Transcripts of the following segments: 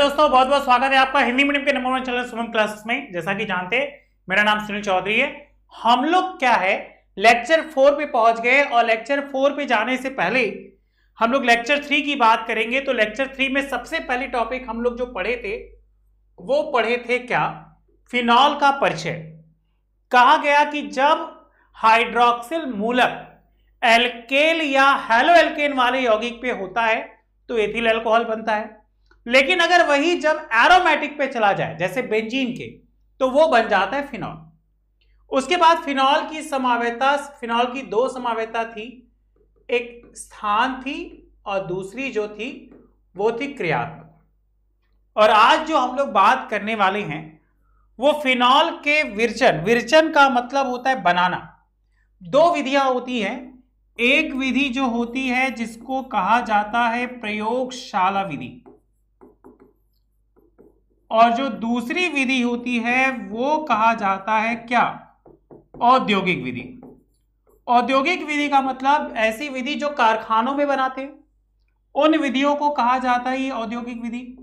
दोस्तों, बहुत बहुत स्वागत है आपका हिंदी मीडियम के नंबर 1 चैनल सुमन क्लासेस में। जैसा कि जानते हैं, मेरा नाम सुनील चौधरी है। हम लोग क्या है लेक्चर 4 पे पहुंच गए और लेक्चर 4 पे जाने से पहले हम लोग लेक्चर 3 की बात करेंगे। तो लेक्चर 3 में सबसे पहली टॉपिक हम लोग जो पढ़े थे वो पढ़े थे क्या, फिनॉल का परिचय। कहा गया कि जब हाइड्रोक्सिल मूलक एल्केल या हैलो एल्केन वाले यौगिक पे होता है तो एथिल अल्कोहल बनता है, लेकिन अगर वही जब एरोमेटिक पे चला जाए जैसे बेंजीन के तो वो बन जाता है फिनॉल। उसके बाद फिनॉल की समावेता, फिनॉल की दो समावेता थी, एक स्थान थी और दूसरी जो थी वो थी क्रियात्मक। और आज जो हम लोग बात करने वाले हैं वो फिनॉल के विरचन। विरचन का मतलब होता है बनाना। दो विधियां होती हैं, एक विधि जो होती है जिसको कहा जाता है प्रयोगशाला विधि, और जो दूसरी विधि होती है वो कहा जाता है क्या, औद्योगिक विधि। औद्योगिक विधि का मतलब ऐसी विधि जो कारखानों में बनाते हैं, उन विधियों को कहा जाता है औद्योगिक विधि।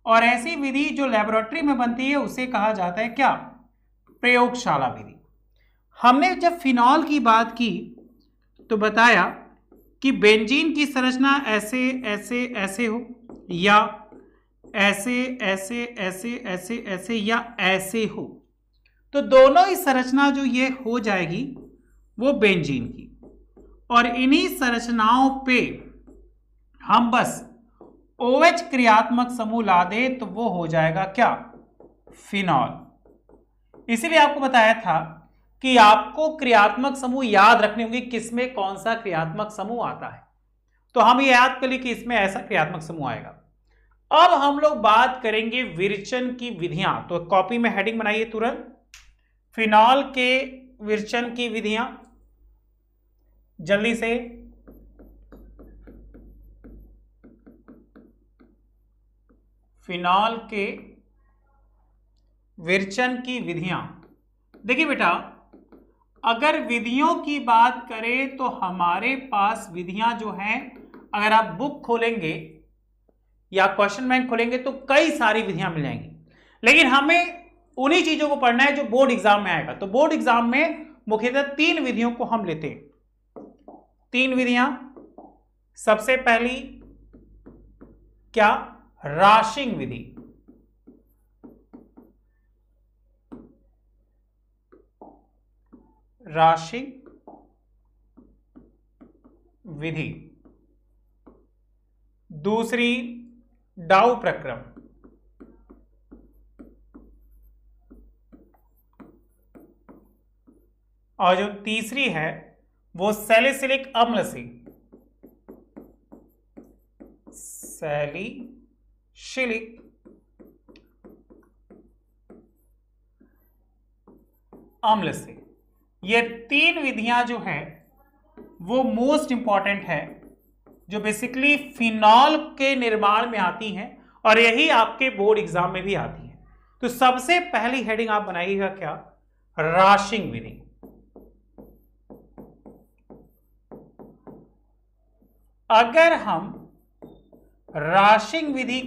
और ऐसी विधि जो लेबोरेटरी में बनती है उसे कहा जाता है क्या, प्रयोगशाला विधि। हमने जब फिनॉल की बात की तो बताया कि बेंजीन की संरचना ऐसे ऐसे ऐसे हो, या ऐसे ऐसे ऐसे ऐसे ऐसे या ऐसे हो, तो दोनों ही संरचना जो ये हो जाएगी वो बेंजीन की। और इन्हीं संरचनाओं पे हम बस OH क्रियात्मक समूह ला दे तो वो हो जाएगा क्या, फिनॉल। इसीलिए आपको बताया था कि आपको क्रियात्मक समूह याद रखने होंगे, किसमें कौन सा क्रियात्मक समूह आता है। तो हम ये याद कर लिए कि इसमें ऐसा क्रियात्मक समूह आएगा। अब हम लोग बात करेंगे विरचन की विधियां। तो कॉपी में हेडिंग बनाइए तुरंत, फिनॉल के विरचन की विधियां, जल्दी से। फिनॉल के विरचन की विधियां। देखिए बेटा, अगर विधियों की बात करें तो हमारे पास विधियां जो हैं, अगर आप बुक खोलेंगे या क्वेश्चन बैंक खोलेंगे तो कई सारी विधियां मिल जाएंगी, लेकिन हमें उन्हीं चीजों को पढ़ना है जो बोर्ड एग्जाम में आएगा। तो बोर्ड एग्जाम में मुख्यतः 3 विधियों को हम लेते हैं। 3 विधियां। सबसे पहली क्या, राशिंग विधि। राशिंग विधि। दूसरी डाउ प्रक्रम। और जो तीसरी है वो सैलिसिलिक अम्ल से, सैलिसिलिक अम्ल से। ये 3 विधियां जो है वो मोस्ट इंपॉर्टेंट है, जो बेसिकली फिनॉल के निर्माण में आती हैं और यही आपके बोर्ड एग्जाम में भी आती है। तो सबसे पहली हेडिंग आप बनाइएगा क्या, राशिंग विधि। अगर हम राशिंग विधि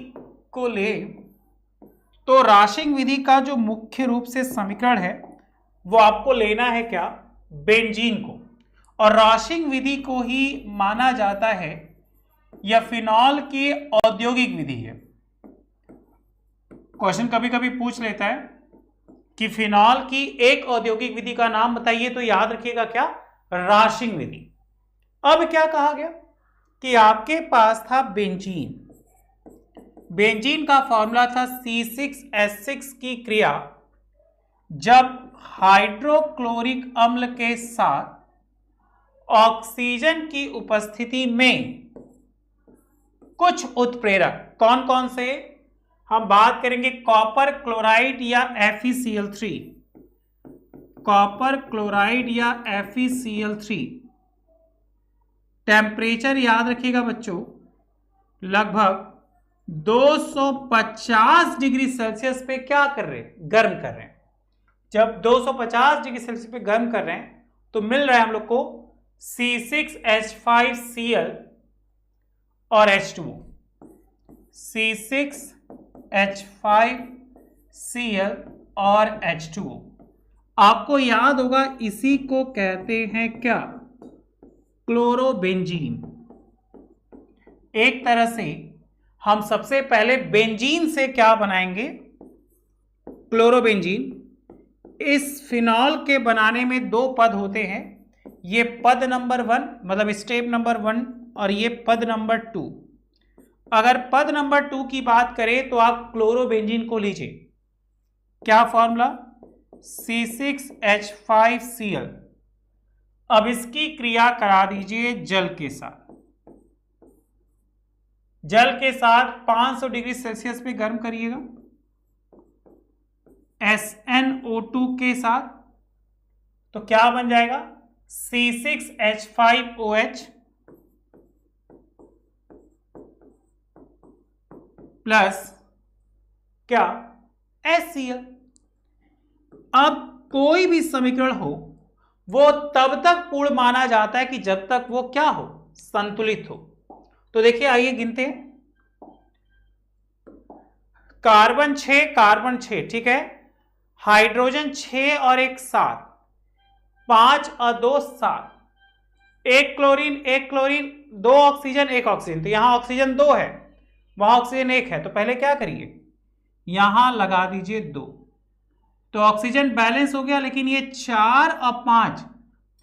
को ले तो राशिंग विधि का जो मुख्य रूप से समीकरण है वो आपको लेना है क्या, बेंजीन को। और राशिंग विधि को ही माना जाता है या फिनॉल की औद्योगिक विधि है। क्वेश्चन कभी कभी पूछ लेता है कि फिनॉल की एक औद्योगिक विधि का नाम बताइए, तो याद रखिएगा क्या, राशिंग विधि। अब क्या कहा गया कि आपके पास था बेंजीन। बेंजीन का फॉर्मूला था C6H6 की क्रिया जब हाइड्रोक्लोरिक अम्ल के साथ ऑक्सीजन की उपस्थिति में कुछ उत्प्रेरक, कौन कौन से, हम बात करेंगे कॉपर क्लोराइड या FeCl3, कॉपर क्लोराइड या FeCl3। टेम्परेचर याद रखिएगा बच्चों, लगभग 250 डिग्री सेल्सियस पे क्या कर रहे हैं, गर्म कर रहे हैं। जब 250 डिग्री सेल्सियस पे गर्म कर रहे हैं तो मिल रहा है हम लोग को C6H5Cl और H2O। C6 H5Cl और H2O। आपको याद होगा इसी को कहते हैं क्या? क्लोरोबेंजीन। एक तरह से हम सबसे पहले बेंजीन से क्या बनाएंगे? क्लोरोबेंजीन। इस फिनॉल के बनाने में दो पद होते हैं, ये पद नंबर 1 मतलब स्टेप नंबर 1 और ये पद नंबर 2। अगर पद नंबर 2 की बात करें तो आप क्लोरोबेंजीन को लीजिए, क्या फॉर्मूला? C6H5Cl। अब इसकी क्रिया करा दीजिए जल के साथ। जल के साथ 500 डिग्री सेल्सियस पे गर्म करिएगा, SnO2 के साथ, तो क्या बन जाएगा? C6H5OH प्लस क्या? HCl। अब कोई भी समीकरण हो वो तब तक पूर्ण माना जाता है कि जब तक वो क्या हो? संतुलित हो। तो देखिए, आइए गिनते हैं। कार्बन 6, ठीक है। हाइड्रोजन 6 और 1 7, 5 और 2 7, 1 क्लोरीन 2 ऑक्सीजन 1 ऑक्सीजन, तो यहां ऑक्सीजन 2 है, वहां ऑक्सीजन 1 है, तो पहले क्या करिए? यहां लगा दीजिए 2, तो ऑक्सीजन बैलेंस हो गया। लेकिन ये 4 और 5,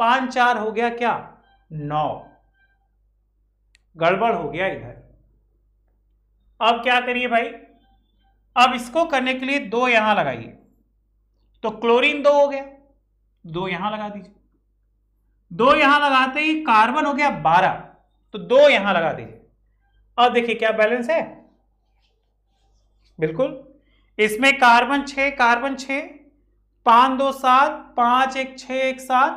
5 4 हो गया क्या? 9। गड़बड़ हो गया इधर। अब क्या करिए भाई? अब इसको करने के लिए 2 यहां लगाइए, तो क्लोरीन 2 हो गया, 2 यहां लगा दीजिए। 2 यहां लगाते ही कार्बन हो गया 12, तो 2 यहां लगा दीजिए। अब देखिए क्या बैलेंस है? बिल्कुल। इसमें कार्बन 6, 5 2 7, 5 1 6 1 7,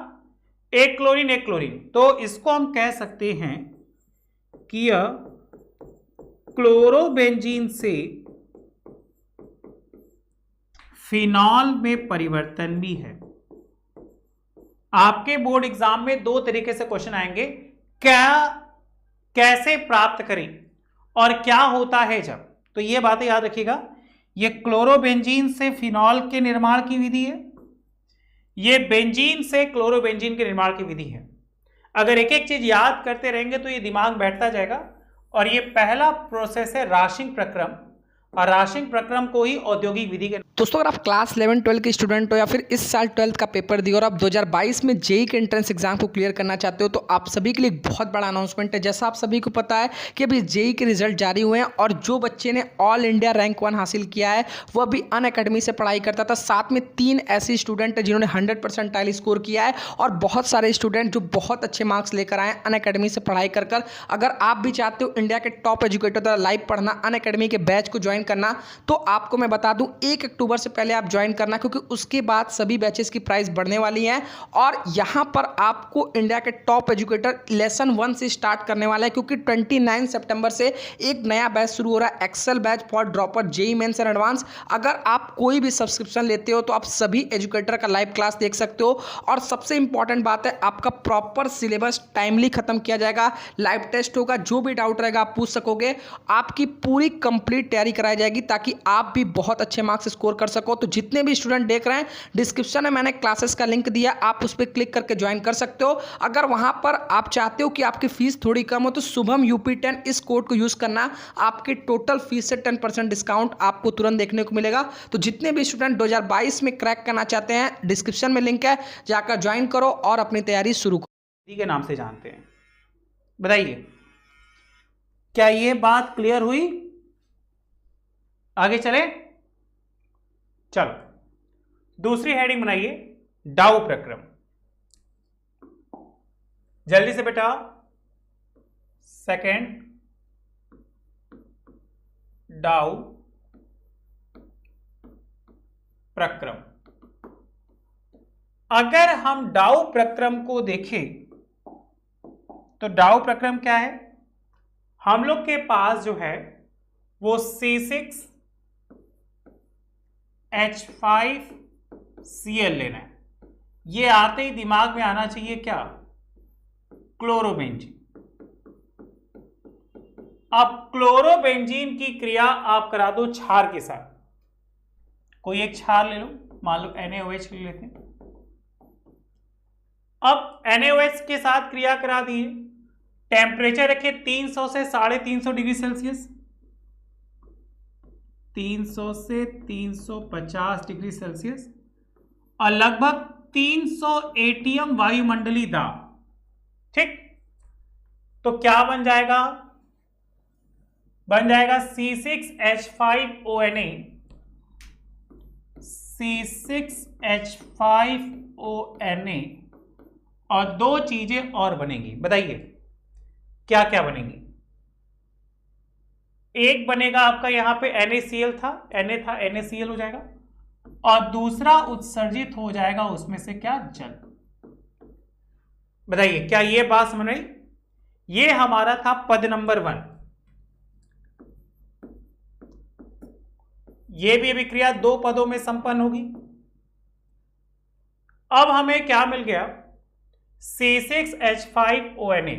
1 क्लोरीन, तो इसको हम कह सकते हैं कि यह क्लोरोबेंजीन से फिनॉल में परिवर्तन भी है। आपके बोर्ड एग्जाम में 2 तरीके से क्वेश्चन आएंगे, कैसे प्राप्त करें और क्या होता है जब। तो ये बातें याद रखिएगा। ये क्लोरोबेंजीन से फिनॉल के निर्माण की विधि है, ये बेंजीन से क्लोरोबेंजीन के निर्माण की विधि है। अगर एक एक चीज याद करते रहेंगे तो ये दिमाग बैठता जाएगा। और ये पहला प्रोसेस है राशिंग प्रक्रम, और राशिंग प्रक्रम को ही औद्योगिक विधि के। दोस्तों, अगर आप क्लास 11 12 के स्टूडेंट हो या फिर इस साल 12th का पेपर दिए और आप 2022 में जेई के एंट्रेंस एग्जाम को क्लियर करना चाहते हो, तो आप सभी के लिए एक बहुत बड़ा अनाउंसमेंट है। जैसा आप सभी को पता है कि अभी जेई के रिजल्ट जारी हुए हैं और जो बच्चे ने ऑल इंडिया रैंक 1 हासिल किया है वो अभी अनअकैडमी से पढ़ाई करता था। साथ में 3 ऐसे स्टूडेंट हैं जिन्होंने 100% स्कोर किया है और बहुत सारे स्टूडेंट जो बहुत अच्छे मार्क्स लेकर आए अनअकैडमी से पढ़ाई कर। अगर आप भी चाहते हो इंडिया के टॉप एजुकेटर द्वारा लाइव पढ़ना, अनअकैडमी के बैच को ज्वाइन करना, तो आपको मैं बता दूं 1 अक्टूबर से पहले आप ज्वाइन करना, क्योंकि उसके बाद सभी बैचेस की प्राइस बढ़ने वाली है। और यहां पर आपको इंडिया के टॉप एजुकेटर लेसन 1 से स्टार्ट करने वाला है, क्योंकि 29 सितंबर से एक नया बैच शुरू हो रहा है, excel batch for dropper JEE mains and advance. अगर आप कोई भी सब्सक्रिप्शन लेते हो तो आप सभी एजुकेटर का लाइव क्लास देख सकते हो। और सबसे इंपॉर्टेंट बात है, आपका प्रॉपर सिलेबस टाइमली खत्म किया जाएगा, लाइव टेस्ट होगा, जो भी डाउट रहेगा आप पूछ सकोगे, आपकी पूरी कंप्लीट तैयारी कराई जाएगी ताकि आप भी बहुत अच्छे मार्क्स स्कोर कर सको। तो जितने भी स्टूडेंट देख रहे हैं, डिस्क्रिप्शन में मैंने क्लासेस का लिंक दिया, आप उस पर क्लिक करके ज्वाइन कर सकते हो। अगर वहां पर आप चाहते हो कि आपकी फीस थोड़ी कम हो तो शुभम UP10 इस कोड को यूज करना, आपकी टोटल फीस से 10% डिस्काउंट आपको तुरंत देखने को मिलेगा। तो जितने भी स्टूडेंट 2022 में क्रैक करना चाहते हैं, डिस्क्रिप्शन में लिंक है, जाकर ज्वाइन करो और अपनी तैयारी शुरू करो। के नाम से जानते हैं। बताइए, क्या यह बात क्लियर हुई? आगे चले, चलो दूसरी हेडिंग बनाइए, डाउ प्रक्रम। जल्दी से बेटा, सेकंड डाउ प्रक्रम। अगर हम डाउ प्रक्रम को देखें तो डाउ प्रक्रम क्या है? हम लोग के पास जो है वो C6H5Cl लेना है। ये आते ही दिमाग में आना चाहिए क्या? क्लोरोबेंजीन। अब क्लोरोबेंजीन की क्रिया आप करा दो क्षार के साथ। कोई एक क्षार ले लो, मान लो NaOH ले लेते हैं। अब NaOH के साथ क्रिया करा दी, टेम्परेचर रखे 300 से 350 डिग्री सेल्सियस, 300 से 350 डिग्री सेल्सियस, और लगभग 300 एटीएम वायुमंडलीय दाब। ठीक, तो क्या बन जाएगा? बन जाएगा C6H5ONa, C6H5ONa, और दो चीजें और बनेंगी। बताइए क्या क्या बनेंगी? एक बनेगा आपका यहां पे NaCl था, Na था, NaCl हो जाएगा, और दूसरा उत्सर्जित हो जाएगा उसमें से क्या? जल। बताइए क्या ये बात समझ रही? ये हमारा था पद नंबर 1। ये भी अभिक्रिया दो पदों में संपन्न होगी। अब हमें क्या मिल गया? C6H5ONa।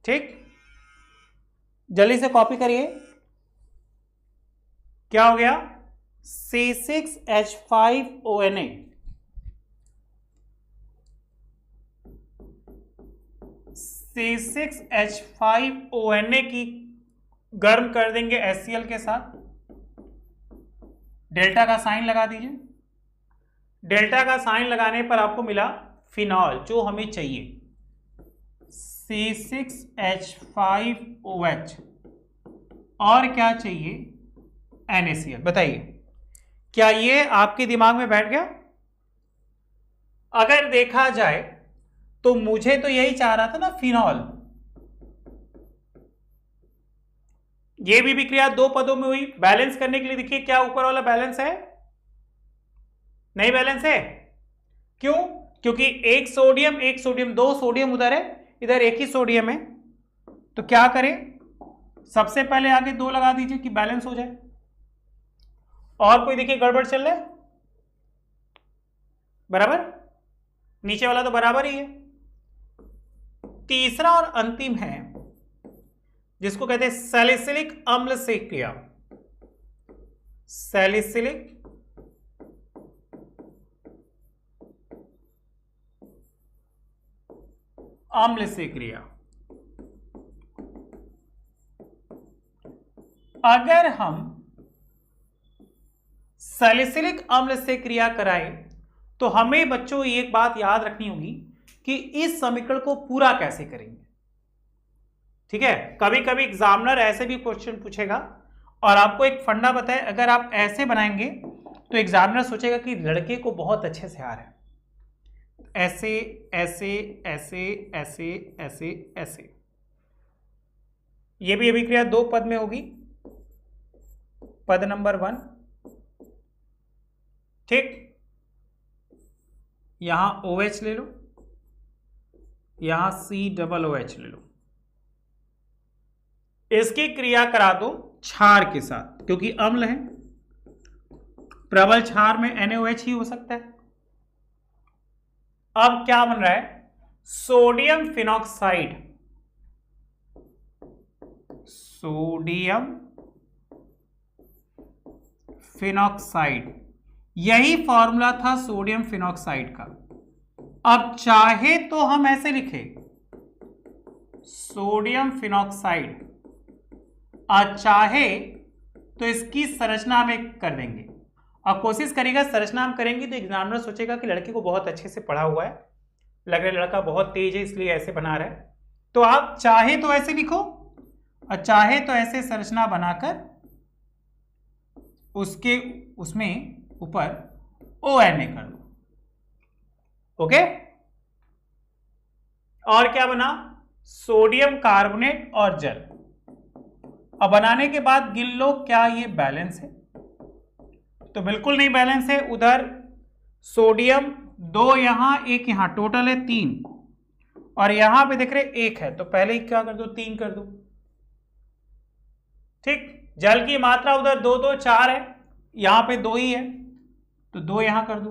ठीक, जल्दी से कॉपी करिए। क्या हो गया? C6H5ONa। C6H5ONa की गर्म कर देंगे HCl के साथ। डेल्टा का साइन लगा दीजिए। डेल्टा का साइन लगाने पर आपको मिला फिनॉल, जो हमें चाहिए, C6H5OH, और क्या चाहिए? NaCl। बताइए क्या ये आपके दिमाग में बैठ गया? अगर देखा जाए तो मुझे तो यही चाह रहा था ना, फिनॉल। ये भी विक्रिया दो पदों में हुई। बैलेंस करने के लिए देखिए क्या ऊपर वाला बैलेंस है? नहीं बैलेंस है। क्यों? क्योंकि एक सोडियम, दो सोडियम उधर है, इधर एक ही सोडियम है। तो क्या करें? सबसे पहले आगे 2 लगा दीजिए कि बैलेंस हो जाए। और कोई देखिए गड़बड़ चल रहा है? बराबर, नीचे वाला तो बराबर ही है। तीसरा और अंतिम है जिसको कहते हैं सैलिसिलिक अम्ल से क्रिया। सैलिसिलिक अम्ल से क्रिया। अगर हम सैलिसिलिक अम्ल से क्रिया कराएं तो हमें बच्चों एक बात याद रखनी होगी कि इस समीकरण को पूरा कैसे करेंगे। ठीक है, कभी कभी एग्जामिनर ऐसे भी क्वेश्चन पूछेगा और आपको एक फंडा बताए, अगर आप ऐसे बनाएंगे तो एग्जामिनर सोचेगा कि लड़के को बहुत अच्छे से आ रहा है। ऐसे ऐसे ऐसे ऐसे ऐसे ऐसे। ये भी अभिक्रिया दो पद में होगी। पद नंबर 1, ठीक, यहां OH ले लो, यहां COOH ले लो। इसकी क्रिया करा दो क्षार के साथ, क्योंकि अम्ल है, प्रबल क्षार में NaOH ही हो सकता है। अब क्या बन रहा है? Sodium phenoxide. सोडियम फिनॉक्साइड, यही फॉर्मूला था सोडियम फिनॉक्साइड का। अब चाहे तो हम ऐसे लिखें सोडियम फिनॉक्साइड, और चाहे तो इसकी संरचना हम कर देंगे। और कोशिश करेगा संरचना हम करेंगे तो एग्जामिनर सोचेगा कि लड़के को बहुत अच्छे से पढ़ा हुआ है, लग रहा है लड़का बहुत तेज है इसलिए ऐसे बना रहा है। तो आप चाहे तो ऐसे लिखो और चाहे तो ऐसे संरचना बनाकर उसके उसमें ऊपर ONA कर दो। ओके, और क्या बना? सोडियम कार्बोनेट और जल। अब बनाने के बाद गिन लो क्या ये बैलेंस है? तो बिल्कुल नहीं बैलेंस है। उधर सोडियम 2 यहां 1 यहां, टोटल है 3, और यहां पे देख रहे 1 है, तो पहले ही क्या कर दो? 3 कर दो। ठीक, जल की मात्रा उधर 2 2 4 है, यहां पे 2 ही है, तो 2 यहां कर दो।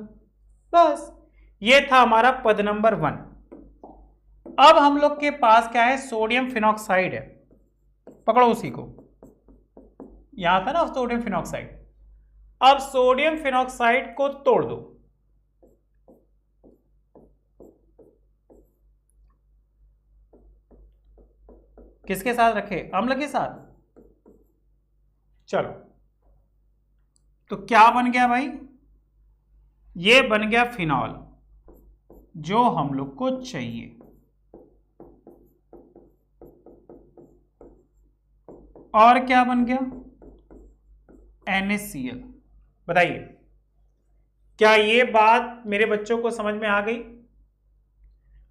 बस, ये था हमारा पद नंबर 1। अब हम लोग के पास क्या है? सोडियम फिनॉक्साइड है। पकड़ो उसी को, यहां था ना सोडियम फिनॉक्साइड। अब सोडियम फिनॉक्साइड को तोड़ दो, किसके साथ रखे? अम्ल के साथ। चलो, तो क्या बन गया भाई? ये बन गया फिनॉल, जो हम लोग को चाहिए। और क्या बन गया? NaCl। बताइए, क्या ये बात मेरे बच्चों को समझ में आ गई?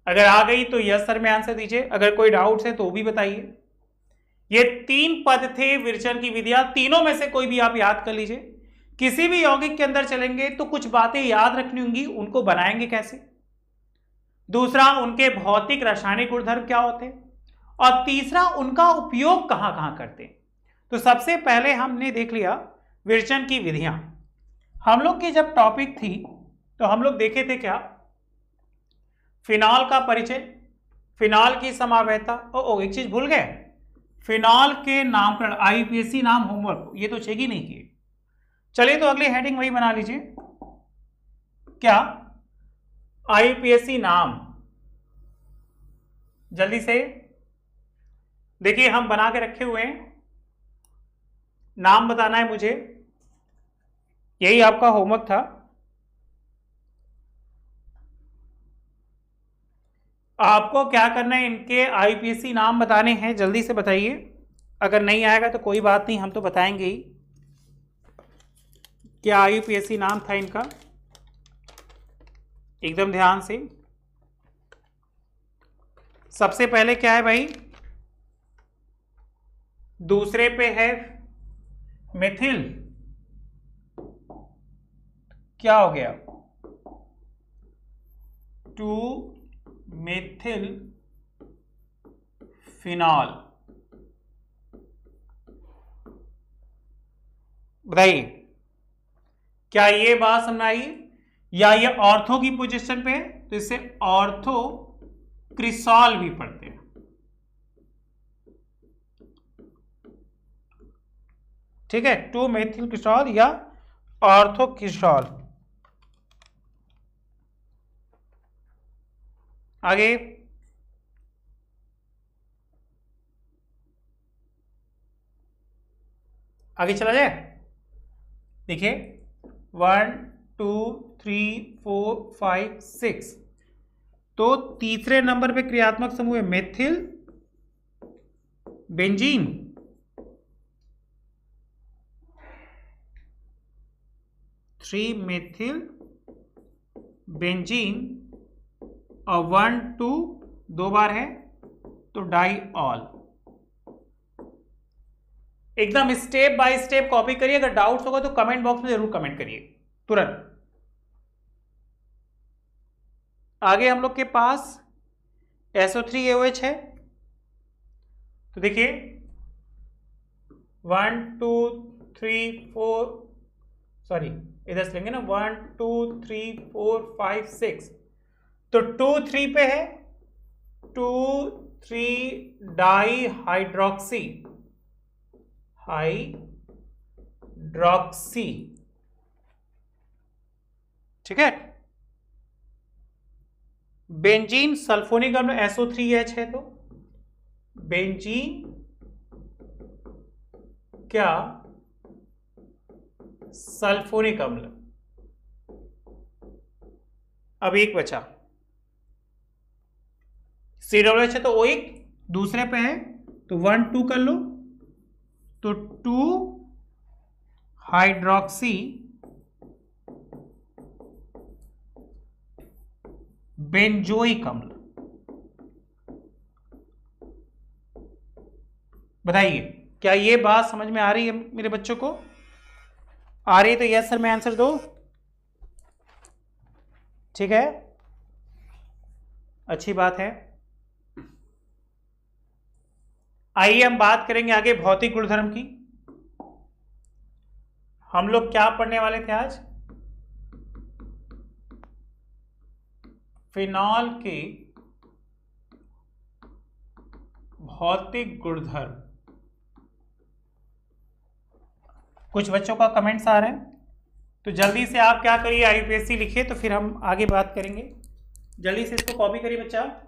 अगर आ गई तो यस सर में आंसर दीजिए, अगर कोई डाउट्स है तो भी बताइए। ये 3 पद थे विरचन की विधियां, तीनों में से कोई भी आप याद कर लीजिए। किसी भी यौगिक के अंदर चलेंगे तो कुछ बातें याद रखनी होंगी, उनको बनाएंगे कैसे, दूसरा उनके भौतिक रासायनिक गुणधर्म क्या होते हैं, और तीसरा उनका उपयोग कहां कहां करते हैं। तो सबसे पहले हमने देख लिया विरचन की विधियां। हम लोग की जब टॉपिक थी तो हम लोग देखे थे क्या? फिनॉल का परिचय, फिनॉल की समावयता। एक चीज भूल गए, फिनॉल के नामकरण, IUPAC नाम होमवर्क ये तो चेक ही नहीं किए। चलिए तो अगली हेडिंग वही बना लीजिए, क्या? IUPAC नाम। जल्दी से देखिए, हम बना के रखे हुए हैं, नाम बताना है मुझे, यही आपका होमवर्क था। आपको क्या करना है, इनके IUPAC नाम बताने हैं, जल्दी से बताइए। अगर नहीं आएगा तो कोई बात नहीं, हम तो बताएंगे ही। क्या IUPAC नाम था इनका? एकदम ध्यान से। सबसे पहले क्या है भाई? दूसरे पे है मिथिल, क्या हो गया? 2-मेथिल फिनॉल। बताइए, क्या ये बात समझ आई? या ये ऑर्थो की पोजीशन पे है तो इसे ऑर्थो क्रिसॉल भी पढ़ते हैं। ठीक है, 2-मेथिल क्रिसॉल या ऑर्थो क्रिसॉल। आगे आगे चला जाए। देखिए 1 2 3 4 5 6, तो तीसरे नंबर पे क्रियात्मक समूह है मेथिल बेंजीन, मेथिल बेंजीन, और 1 2 दो बार है तो डाइऑल। एकदम स्टेप बाय स्टेप कॉपी करिए, अगर डाउट्स होगा तो कमेंट बॉक्स में जरूर कमेंट करिए तुरंत। आगे हम लोग के पास SO3AOH है, तो देखिए 1 2 3 4, सॉरी इधर से लेंगे ना, 1 2 3 4 5 6, तो 2 3 पे है 2 3 डाई हाइड्रोक्सी, ठीक है। बेंजीन सल्फोनिक अम्ल SO3H है, तो बेंजीन क्या सल्फोनिक अम्ल। अब एक बचा COOH है, तो O एक दूसरे पे है तो 1 2 कर लो, तो 2 हाइड्रोक्सी बेंजोइक अम्ल। बताइए, क्या ये बात समझ में आ रही है मेरे बच्चों को? आ रही है तो यस सर में आंसर दो। ठीक है, अच्छी बात है। आइए हम बात करेंगे आगे भौतिक गुणधर्म की। हम लोग क्या पढ़ने वाले थे आज? फिनॉल के भौतिक गुणधर्म। कुछ बच्चों का कमेंट्स आ रहे हैं, तो जल्दी से आप क्या करिए, IUPAC लिखिए, तो फिर हम आगे बात करेंगे। जल्दी से इसको कॉपी करिए बच्चा।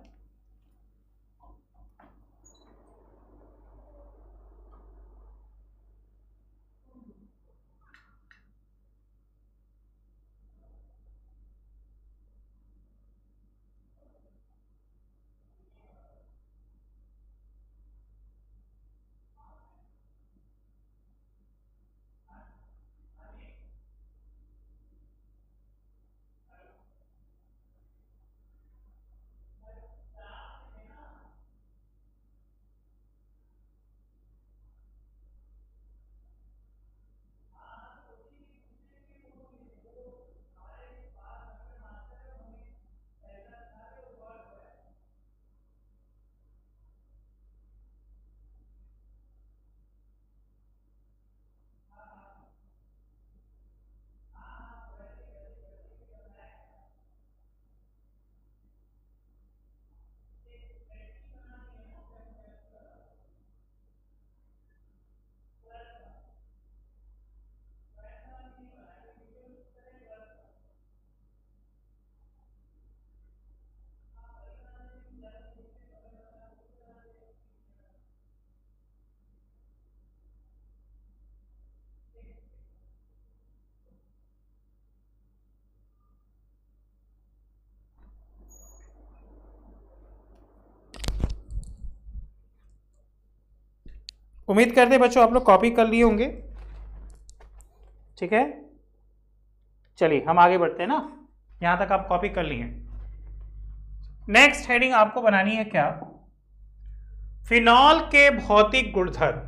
उम्मीद करते हैं बच्चों आप लोग कॉपी कर लिए होंगे। ठीक है, चलिए हम आगे बढ़ते हैं ना, यहां तक आप कॉपी कर लिए। नेक्स्ट हेडिंग आपको बनानी है क्या, फिनॉल के भौतिक गुणधर्म।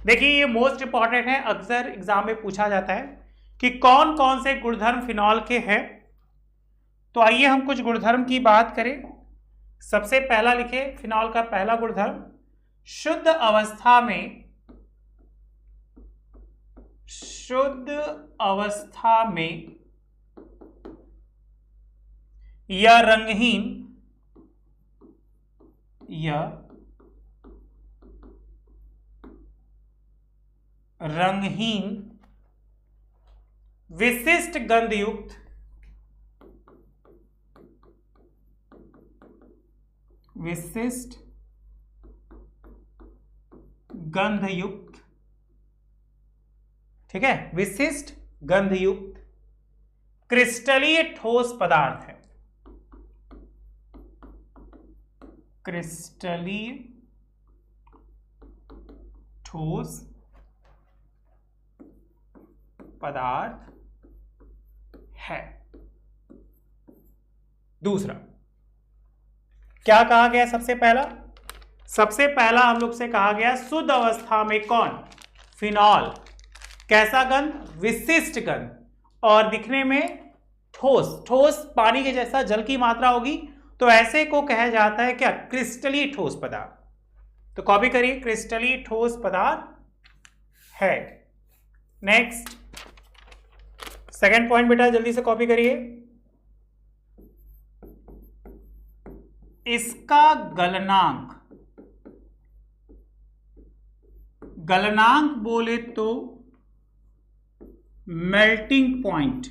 देखिए ये मोस्ट इंपॉर्टेंट है, अक्सर एग्जाम में पूछा जाता है कि कौन कौन से गुणधर्म फिनॉल के हैं। तो आइए हम कुछ गुणधर्म की बात करें। सबसे पहला लिखे फिनॉल का पहला गुणधर्म, शुद्ध अवस्था में या रंगहीन विशिष्ट गंधयुक्त, ठीक है, विशिष्ट गंधयुक्त क्रिस्टलीय ठोस पदार्थ है। क्रिस्टलीय ठोस पदार्थ है। दूसरा क्या कहा गया, सबसे पहला हम लोग से कहा गया शुद्ध अवस्था में कौन, फिनॉल, कैसा गंध, विशिष्ट गंध, और दिखने में ठोस पानी के जैसा जल की मात्रा होगी, तो ऐसे को कहा जाता है क्या, क्रिस्टलीय ठोस पदार्थ। तो कॉपी करिए, क्रिस्टलीय ठोस पदार्थ है। नेक्स्ट सेकंड पॉइंट बेटा जल्दी से कॉपी करिए, इसका गलनांक बोले तो मेल्टिंग पॉइंट।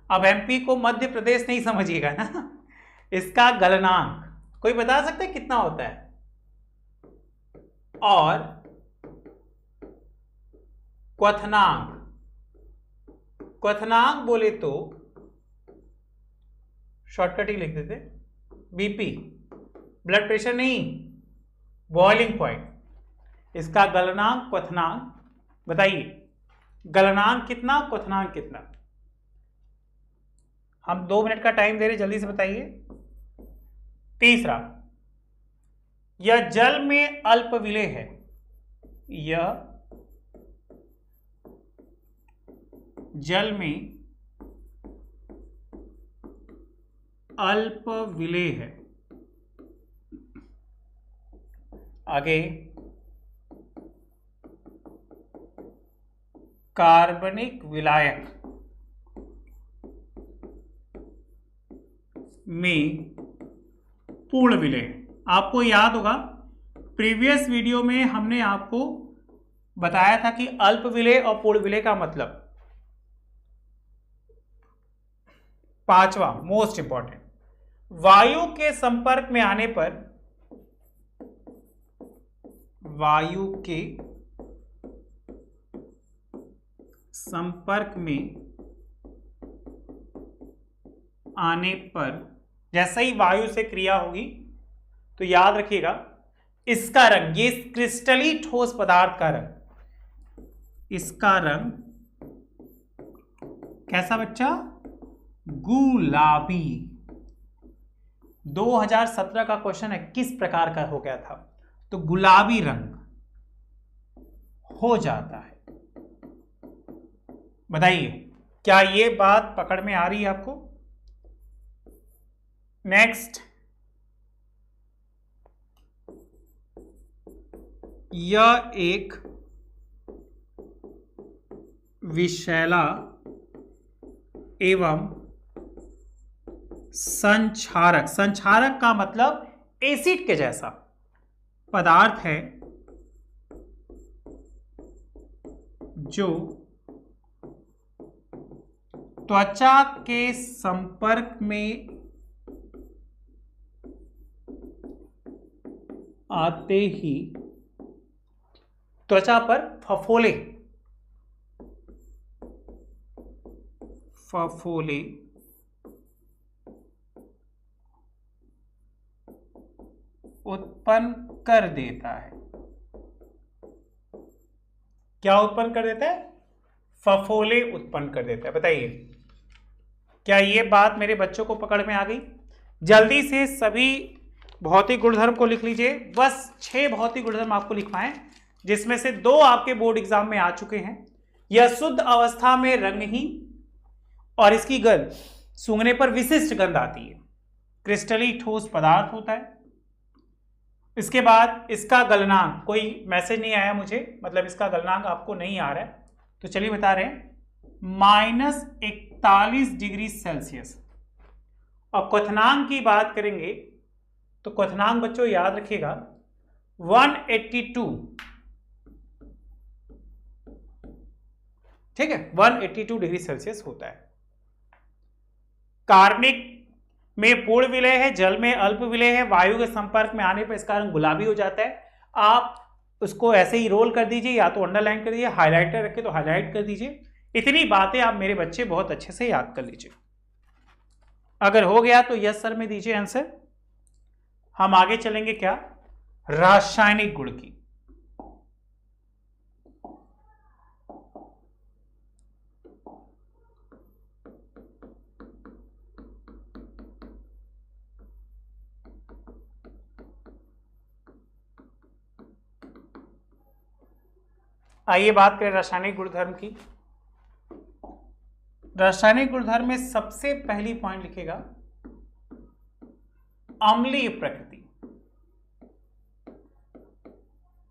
अब एमपी को मध्य प्रदेश नहीं समझिएगा ना, इसका गलनांक कोई बता सकता है कितना होता है। और क्वथनांक बोले तो शॉर्टकट ही लिख देते, बीपी, ब्लड प्रेशर नहीं, बॉइलिंग पॉइंट। इसका गलनांक क्वथनांक बताइए, गलनांक कितना, क्वथनांक कितना। हम 2 मिनट का टाइम दे रहे, जल्दी से बताइए। तीसरा, यह जल में अल्प विलेय है, यह जल में अल्प विलेय है। आगे कार्बनिक विलायक में पूर्ण विलेय। आपको याद होगा प्रीवियस वीडियो में हमने आपको बताया था कि अल्प विलेय और पूर्ण विलेय का मतलब। पांचवा मोस्ट इंपॉर्टेंट, वायु के संपर्क में आने पर, वायु के संपर्क में आने पर, जैसे ही वायु से क्रिया होगी तो याद रखिएगा इसका रंग, ये क्रिस्टली ठोस पदार्थ का रंग, इसका रंग कैसा बच्चा? गुलाबी। 2017 का क्वेश्चन है, किस प्रकार का हो गया था? तो गुलाबी रंग हो जाता है। बताइए क्या ये बात पकड़ में आ रही है आपको? नेक्स्ट, यह एक विषैला एवं संक्षारक, संक्षारक का मतलब एसिड के जैसा पदार्थ है जो त्वचा के संपर्क में आते ही त्वचा पर फफोले उत्पन्न कर देता है। क्या उत्पन्न कर देता है? फफोले उत्पन्न कर देता है। बताइए क्या ये बात मेरे बच्चों को पकड़ में आ गई? जल्दी से सभी भौतिक गुणधर्म को लिख लीजिए। बस 6 भौतिक गुणधर्म आपको लिखवाएं, जिसमें से 2 आपके बोर्ड एग्जाम में आ चुके हैं। यह शुद्ध अवस्था में रंगहीन और इसकी गंध सूंघने पर विशिष्ट गंध आती है, क्रिस्टली ठोस पदार्थ होता है। इसके बाद इसका गलनांक, कोई मैसेज नहीं आया मुझे, मतलब इसका गलनांक आपको नहीं आ रहा है, तो चलिए बता रहे हैं, -41 डिग्री सेल्सियस। और क्वथनांक की बात करेंगे तो क्वथनांक बच्चों याद रखिएगा 182, ठीक है, 182 डिग्री सेल्सियस होता है। कार्बनिक में पूर्ण विलेय है, जल में अल्प विलेय है, वायु के संपर्क में आने पर इसका रंग गुलाबी हो जाता है। आप उसको ऐसे ही रोल कर दीजिए, या तो अंडरलाइन कर दीजिए, हाईलाइटर रखे तो हाईलाइट कर दीजिए। इतनी बातें आप मेरे बच्चे बहुत अच्छे से याद कर लीजिए। अगर हो गया तो यस सर में दीजिए आंसर। हम आगे चलेंगे क्या? रासायनिक गुण की। आइए बात करें रासायनिक गुणधर्म की। रासायनिक गुणधर्म में सबसे पहली पॉइंट लिखेगा अम्लीय प्रकृति,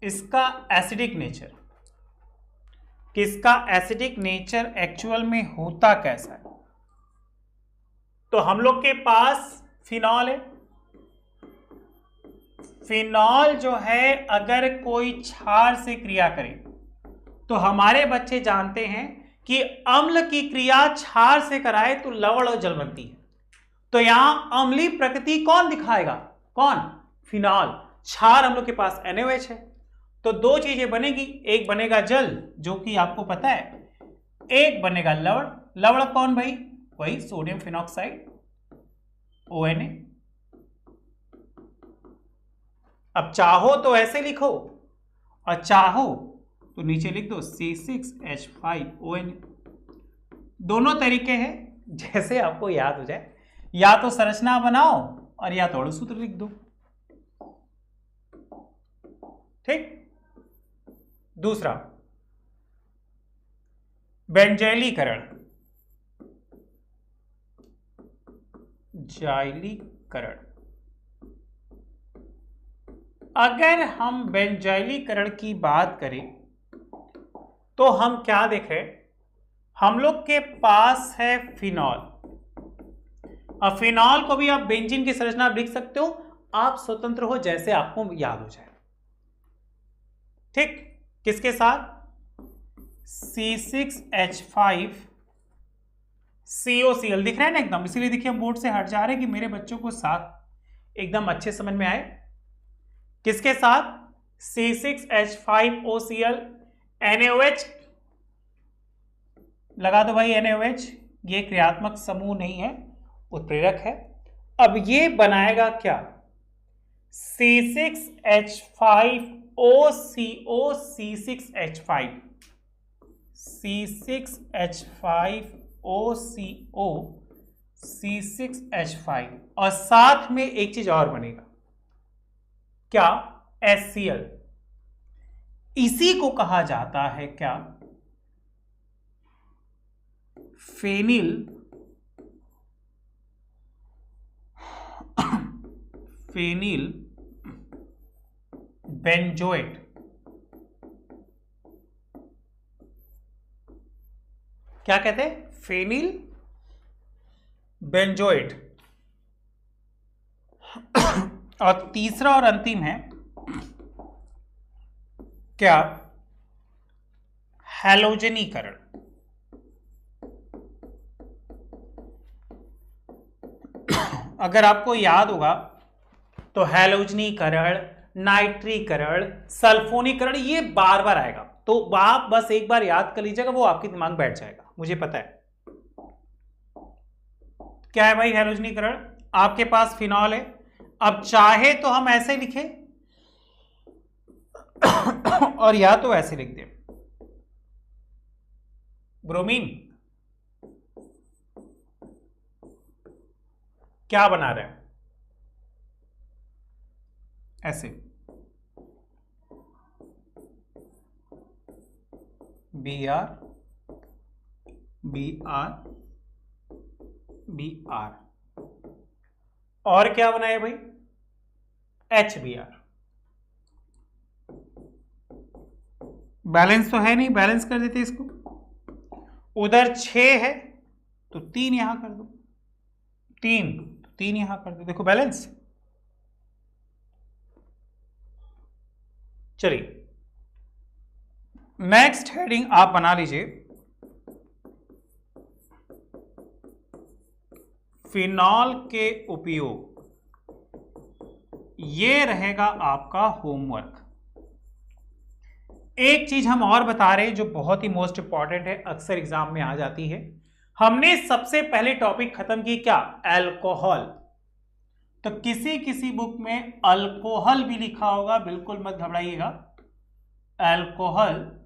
इसका एसिडिक नेचर। किसका एसिडिक नेचर एक्चुअल में होता कैसा है? तो हम लोग के पास फिनॉल है। फिनॉल जो है अगर कोई क्षार से क्रिया करे तो हमारे बच्चे जानते हैं कि अम्ल की क्रिया क्षार से कराए तो लवण और जल बनती है। तो यहां अम्लीय प्रकृति कौन दिखाएगा? कौन? फिनॉल। क्षार हम लोग के पास NaOH है, तो 2 चीजें बनेगी, एक बनेगा जल जो कि आपको पता है, एक बनेगा लवण। लवण कौन भाई? वही सोडियम फिनॉक्साइड ONA। अब चाहो तो ऐसे लिखो और चाहो तो नीचे लिख दो C6H5ONA। दोनों तरीके हैं, जैसे आपको याद हो जाए। या तो संरचना बनाओ और या तो अणुसूत्र लिख दो, ठीक। दूसरा बेंजाइलीकरण, जाइलीकरण। अगर हम बेंजाइलीकरण की बात करें तो हम क्या देखें? हम लोग के पास है फिनॉल, और फिनॉल को भी आप बेंजीन की संरचना लिख सकते हो, आप स्वतंत्र हो जैसे आपको याद हो जाए, ठीक। किसके साथ? C6H5COCl दिख रहा है ना एकदम, इसीलिए देखिए हम बोर्ड से हट जा रहे हैं कि मेरे बच्चों को साथ एकदम अच्छे समझ में आए। किसके साथ? C6H5OCl NaOH लगा दो भाई, NaOH ये क्रियात्मक समूह नहीं है, उत्प्रेरक है। अब ये बनाएगा क्या? C6H5OCO C6H5 C6H5OCO C6H5 और साथ में एक चीज और बनेगा क्या? HCl। इसी को कहा जाता है क्या? Phenyl benzoate. क्या कहते हैं? Phenyl benzoate. और तीसरा और अंतिम है क्या? हैलोजनीकरण। अगर आपको याद होगा तो हैलोजनीकरण, नाइट्रीकरण, सल्फोनीकरण ये बार बार आएगा, तो आप बस एक बार याद कर लीजिएगा, वो आपके दिमाग में बैठ जाएगा, मुझे पता है। क्या है भाई हैलोजनीकरण? आपके पास फिनॉल है, अब चाहे तो हम ऐसे लिखें और या तो ऐसे लिख दें, ब्रोमीन। क्या बना रहे हैं? ऐसे Br और क्या बनाए भाई? HBr। बैलेंस तो है नहीं, बैलेंस कर देते इसको। उधर 6 है तो 3 यहां कर दो, 3 यहां कर दो, देखो बैलेंस। चलिए नेक्स्ट हेडिंग आप बना लीजिए, फिनॉल के उपयोग। ये रहेगा आपका होमवर्क। एक चीज हम और बता रहे हैं जो बहुत ही मोस्ट इंपॉर्टेंट है, अक्सर एग्जाम में आ जाती है। हमने सबसे पहले टॉपिक खत्म की क्या? अल्कोहल। तो किसी किसी बुक में अल्कोहल भी लिखा होगा, बिल्कुल मत घबराइएगा, अल्कोहल।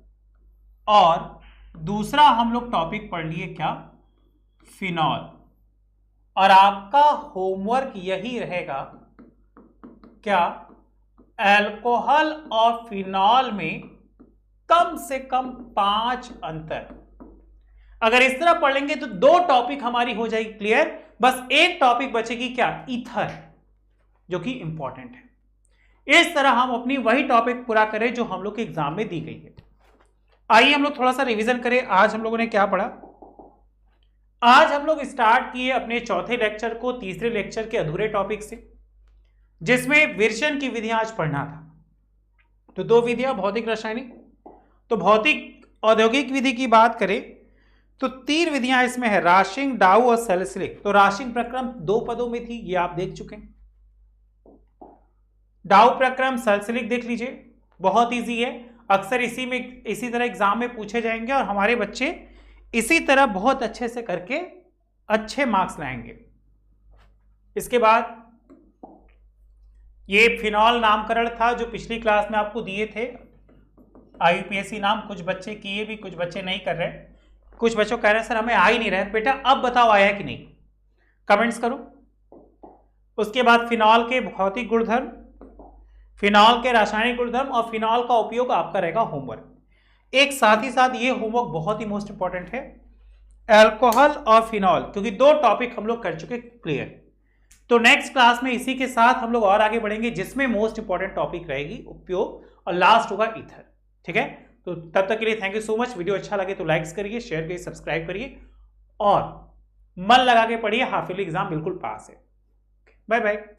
और दूसरा हम लोग टॉपिक पढ़ लिए क्या? फिनॉल। और आपका होमवर्क यही रहेगा क्या? अल्कोहल और फिनॉल में कम से कम 5 अंतर। अगर इस तरह पढ़ लेंगे तो 2 टॉपिक हमारी हो जाएगी क्लियर, बस एक टॉपिक बचेगी क्या? ईथर, जो कि इंपॉर्टेंट है। इस तरह हम अपनी वही टॉपिक पूरा करें जो हम लोग के एग्जाम में दी गई है। आइए हम लोग थोड़ा सा रिवीजन करें, आज हम लोगों ने क्या पढ़ा। आज हम लोग स्टार्ट किए अपने चौथे लेक्चर को तीसरे लेक्चर के अधूरे टॉपिक से, जिसमें विर्शन की विधियां आज पढ़ना था। तो 2 विधियां, भौतिक रासायनिक। तो भौतिक औद्योगिक विधि की बात करें तो 3 विधियां इसमें है, राशिंग, डाउ और सैलिसिलिक। तो राशिंग प्रक्रम 2 पदों में थी, ये आप देख चुके हैं। डाउ प्रक्रम, सैलिसिलिक देख लीजिए, बहुत इजी है, अक्सर इसी तरह एग्जाम में पूछे जाएंगे और हमारे बच्चे इसी तरह बहुत अच्छे से करके अच्छे मार्क्स लाएंगे। इसके बाद ये फिनॉल नामकरण था जो पिछली क्लास में आपको दिए थे, IUPAC नाम। कुछ बच्चे किए भी, कुछ बच्चे नहीं कर रहे, कुछ बच्चों कह रहे हैं सर हमें आ ही नहीं रहा। बेटा अब बताओ आया कि नहीं, कमेंट्स करो। उसके बाद फिनॉल के भौतिक गुणधर्म, फिनॉल के रासायनिक गुणधर्म और फिनॉल का उपयोग आपका रहेगा होमवर्क। एक साथ ही साथ ये होमवर्क बहुत ही मोस्ट इंपॉर्टेंट है, अल्कोहल और फिनॉल, क्योंकि 2 टॉपिक हम लोग कर चुके क्लियर। तो नेक्स्ट क्लास में इसी के साथ हम लोग और आगे बढ़ेंगे, जिसमें मोस्ट इंपॉर्टेंट टॉपिक रहेगी उपयोग और लास्ट होगा ईथर। ठीक है, तो तब तक के लिए thank you so much. Video अच्छा लगे तो लाइक्स करिए, शेयर करिए, सब्सक्राइब करिए और मन लगा के पढ़िए, हाफ ईयरली एग्जाम बिल्कुल पास है। Bye bye.